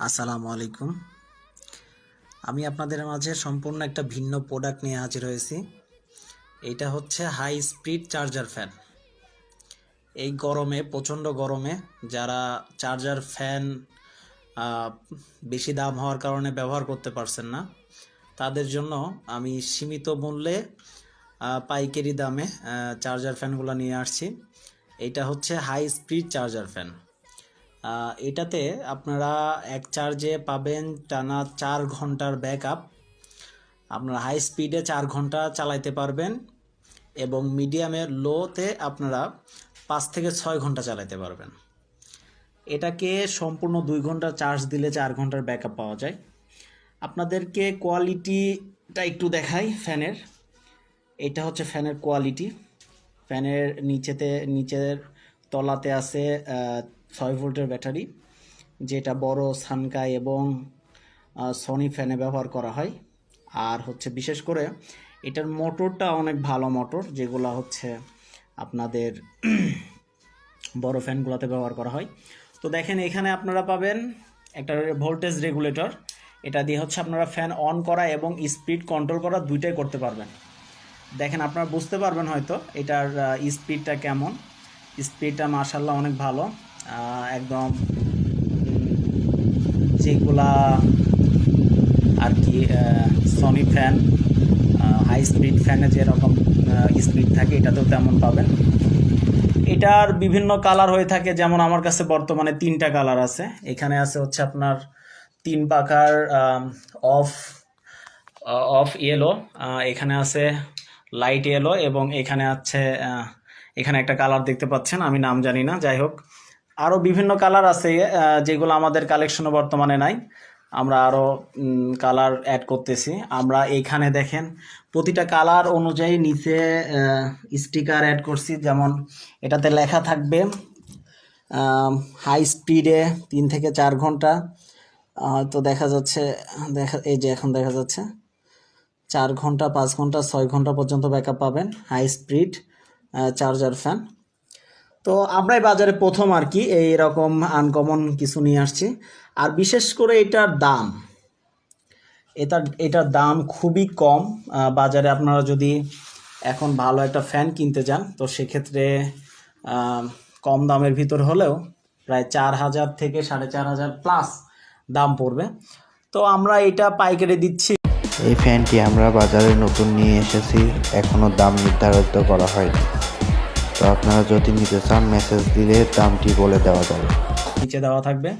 আসসালামু আলাইকুম। আমি আপনাদের মাঝে সম্পূর্ণ একটা ভিন্ন প্রোডাক্ট নিয়ে হাজির হয়েছি। এইটা হচ্ছে হাই স্পিড চার্জার ফ্যান। এই গরমে, প্রচণ্ড গরমে যারা চার্জার ফ্যান বেশি দাম হওয়ার কারণে ব্যবহার করতে পারছেন না, তাদের জন্য আমি সীমিত মূল্যে পাইকারি দামে চার্জার ফ্যানগুলো নিয়ে আসছি। এইটা হচ্ছে হাই স্পিড চার্জার ফ্যান। এটাতে আপনারা এক চার্জে পাবেন টানা 4 ঘন্টার ব্যাকআপ। আপনারা হাই স্পিডে 4 ঘন্টা চালাইতে পারবেন এবং মিডিয়ামের লোতে আপনারা 5 থেকে 6 ঘন্টা চালাতে পারবেন। এটাকে সম্পূর্ণ 2 ঘন্টা চার্জ দিলে 4 ঘন্টার ব্যাকআপ পাওয়া যায়। আপনাদেরকে কোয়ালিটিটা একটু দেখাই ফ্যানের। এটা হচ্ছে ফ্যানের কোয়ালিটি। ফ্যানের নিচের তলাতে আছে 6 ভোল্টের ব্যাটারি, যেটা বড় সানকাই এবং সনি ফ্যানে ব্যবহার করা হয়। আর হচ্ছে বিশেষ করে এটার মোটরটা অনেক ভালো মোটর, যেগুলো হচ্ছে আপনাদের বড় ফ্যানগুলোতে ব্যবহার করা হয়। তো দেখেন, এখানে আপনারা পাবেন একটা ভোল্টেজ রেগুলেটর। এটা দিয়ে হচ্ছে আপনারা ফ্যান অন করা এবং স্পিড কন্ট্রোল করা দুইটাই করতে পারবেন। দেখেন, আপনারা বুঝতে পারবেন হয়তো এটার স্পিডটা কেমন। স্পিডটা মাশাআল্লাহ অনেক ভালো। একদম যেগুলা আর কি সনি ফ্যান, হাই স্পিড ফ্যানে যেরকম স্পিড থাকে এটাতেও তেমন পাবেন। এটার বিভিন্ন কালার হয়ে থাকে, যেমন আমার কাছে বর্তমানে 3টা কালার আছে। এখানে আছে হচ্ছে আপনার 3 পাকার অফ অফ ইয়েলো, এখানে আছে লাইট ইয়েলো এবং এখানে আছে এখানে একটা কালার দেখতে পাচ্ছেন, আমি নাম জানি না। যাই হোক, আরও বিভিন্ন কালার আছে যেগুলো আমাদের কালেকশনে বর্তমানে নাই। আমরা আরও কালার অ্যাড করতেছি। আমরা এইখানে দেখেন প্রতিটা কালার অনুযায়ী নিচে স্টিকার অ্যাড করছি। যেমন এটাতে লেখা থাকবে হাই স্পিডে 3 থেকে 4 ঘন্টা। হয়তো দেখা যাচ্ছে, এই যে এখন দেখা যাচ্ছে 4 ঘন্টা, 5 ঘন্টা, 6 ঘন্টা পর্যন্ত ব্যাকআপ পাবেন হাই স্পিড চার্জার ফ্যান। তো আমরাই বাজারে প্রথম আর কি এইরকম আনকমন কিছু নিয়ে আসছি। আর বিশেষ করে এটার দাম খুবই কম। বাজারে আপনারা যদি এখন ভালো একটা ফ্যান কিনতে যান, তো সেক্ষেত্রে কম দামের ভিতর হলেও প্রায় 4,000 থেকে 4,500 প্লাস দাম পড়বে। তো আমরা এটা পাইকারি দিচ্ছি। এই ফ্যানটি আমরা বাজারে নতুন নিয়ে এসেছি, এখনও দাম নির্ধারিত করা হয়নি। তো আপনারা যদি নিতে চান মেসেজ দিলে দামটি বলে দেওয়া যাবে। নিচে দেওয়া থাকবে।